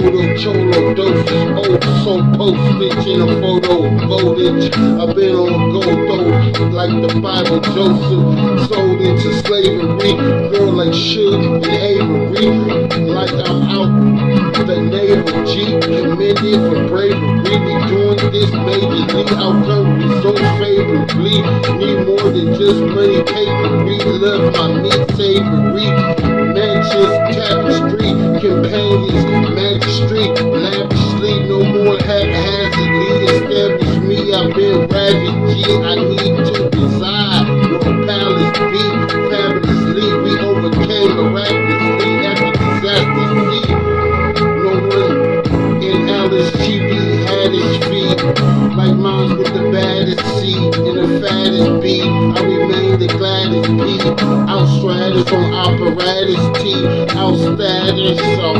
Moto cholo doses, old so postage in a photo voltage. I've been on go though, like the Bible. Joseph sold into slavery, girl like Suge and Avery, like I'm out the naval G, commended for bravery. We doing this majorly, outcome results favorably. Need more than just money, paper. We love my meat savory. Mansions, tapestry, companions, magistrate, lavishly, no more haphazardly. Establish me, I've been ravaged. I need to reside where palace be. Fabulously, we overcame miraculously after disaster. See, no one in Alice TV had his feet. Like moms with the baddest seed and the fattest beat. I remain the gladdest beat. Outstratus on apparatus T. Outstatus, so